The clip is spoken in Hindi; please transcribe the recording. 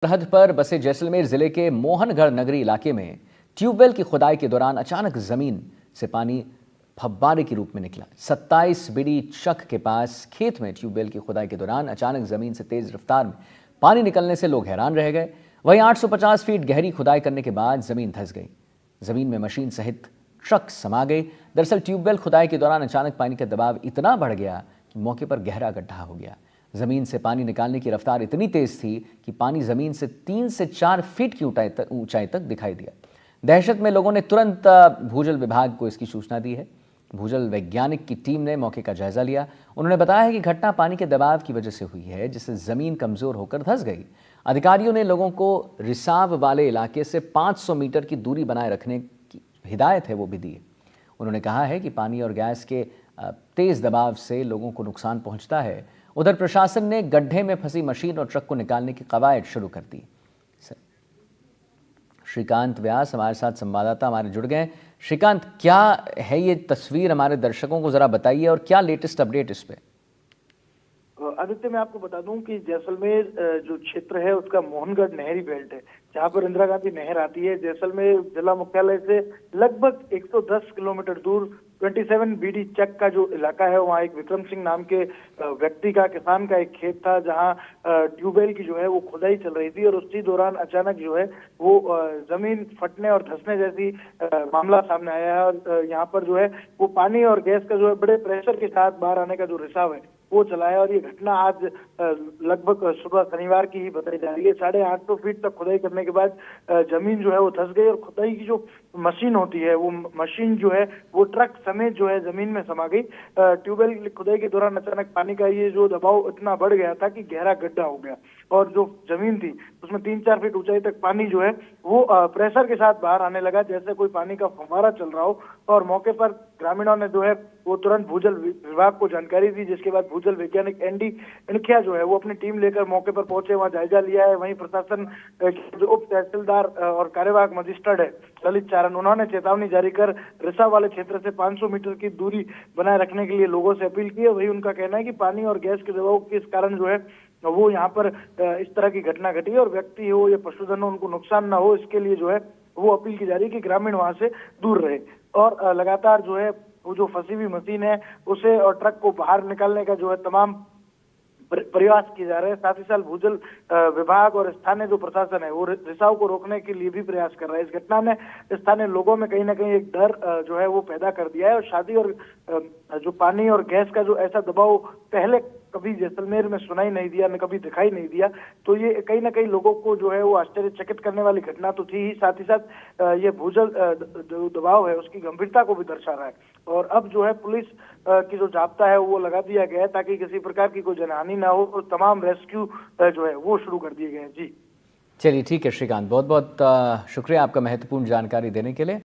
सरहद पर बसे जैसलमेर जिले के मोहनगढ़ नगरी इलाके में ट्यूबवेल की खुदाई के दौरान अचानक जमीन से पानी फव्वारे के रूप में निकला। 27 बीडी चक के पास खेत में ट्यूबवेल की खुदाई के दौरान अचानक जमीन से तेज रफ्तार में पानी निकलने से लोग हैरान रह गए। वहीं 850 फीट गहरी खुदाई करने के बाद जमीन धंस गई। जमीन में मशीन सहित ट्रक समा गई। दरअसल ट्यूबवेल खुदाई के दौरान अचानक पानी का दबाव इतना बढ़ गया कि मौके पर गहरा गड्ढा हो गया। जमीन से पानी निकालने की रफ्तार इतनी तेज थी कि पानी जमीन से 3 से 4 फीट की ऊंचाई तक दिखाई दिया। दहशत में लोगों ने तुरंत भूजल विभाग को इसकी सूचना दी है। भूजल वैज्ञानिक की टीम ने मौके का जायजा लिया। उन्होंने बताया है कि घटना पानी के दबाव की वजह से हुई है, जिससे जमीन कमजोर होकर धंस गई। अधिकारियों ने लोगों को रिसाव वाले इलाके से 500 मीटर की दूरी बनाए रखने की हिदायत है वो भी दी है। उन्होंने कहा है कि पानी और गैस के तेज दबाव से लोगों को नुकसान पहुंचता है। उधर प्रशासन ने गड्ढे में फंसी मशीन और ट्रक को निकालने की कवायद शुरू कर दी। श्रीकांत व्यास हमारे साथ संवाददाता हमारे जुड़ गए। श्रीकांत, क्या है ये तस्वीर, हमारे दर्शकों को जरा बताइए और क्या लेटेस्ट अपडेट इस पे? आदित्य, मैं आपको बता दूं कि जैसलमेर जो क्षेत्र है उसका मोहनगढ़ नहरी बेल्ट है, जहां पर इंदिरा गांधी नहर आती है। जैसलमेर जिला मुख्यालय से लगभग 110 किलोमीटर दूर 27 बीडी चक का जो इलाका है, वहाँ एक विक्रम सिंह नाम के व्यक्ति का, किसान का एक खेत था, जहाँ ट्यूबवेल की जो है वो खुदाई चल रही थी और उसी दौरान अचानक जो है वो जमीन फटने और धंसने जैसी मामला सामने आया है। और यहाँ पर जो है वो पानी और गैस का जो है बड़े प्रेशर के साथ बाहर आने का जो रिसाव है वो चला है। और ये घटना आज लगभग सुबह शनिवार की ही बताई जा रही है। 850 फीट तक खुदाई करने के बाद जमीन जो है वो धंस गई और खुदाई की जो मशीन होती है वो मशीन जो है वो ट्रक समेत जो है जमीन में समा गई। ट्यूबवेल खुदाई के दौरान अचानक पानी का ये जो दबाव इतना बढ़ गया था कि गहरा गड्ढा हो गया और जो जमीन थी उसमें 3-4 फीट ऊंचाई तक पानी जो है वो प्रेशर के साथ बाहर आने लगा, जैसे कोई पानी का फव्वारा चल रहा हो। और मौके पर ग्रामीणों ने जो है वो तुरंत भूजल विभाग को जानकारी दी, जिसके बाद भूजल वैज्ञानिक एनडी इनखिया जो है वो अपनी टीम लेकर मौके पर पहुंचे, वहां जायजा लिया है। वहीं प्रशासन जो उप तहसीलदार और कार्यवाहक मजिस्ट्रेट है ललित चारण, उन्होंने चेतावनी जारी कर रिसाव वाले क्षेत्र से 500 मीटर की दूरी बनाए रखने के लिए लोगों से अपील की है। वही उनका कहना है कि पानी और गैस के दबाव के कारण जो है वो यहाँ पर इस तरह की घटना घटी और व्यक्ति हो या पशुधन हो उनको नुकसान ना हो, इसके लिए जो है वो अपील की जा रही है कि ग्रामीण वहां से दूर रहे। और लगातार जो है वो जो फंसी हुई मशीन है उसे और ट्रक को बाहर निकालने का जो है तमाम प्रयास किए जा रहे हैं। साथ ही साथ भूजल विभाग और स्थानीय जो प्रशासन है वो रिसाव को रोकने के लिए भी प्रयास कर रहा है। इस घटना ने स्थानीय लोगों में कहीं ना कहीं एक डर जो है वो पैदा कर दिया है और शादी और जो पानी और गैस का जो ऐसा दबाव पहले कभी जैसलमेर में सुनाई नहीं दिया, न कभी दिखाई नहीं दिया, तो ये कहीं ना कहीं लोगों को जो है वो आश्चर्यचकित करने वाली घटना तो थी ही, साथ ही साथ ये भूजल जो दबाव है उसकी गंभीरता को भी दर्शा रहा है। और अब जो है पुलिस की जो जाब्ता है वो लगा दिया गया है ताकि किसी प्रकार की कोई जनहानि ना हो और तमाम रेस्क्यू जो है वो शुरू कर दिए गए हैं। जी चलिए, ठीक है श्रीकांत, बहुत बहुत शुक्रिया आपका महत्वपूर्ण जानकारी देने के लिए।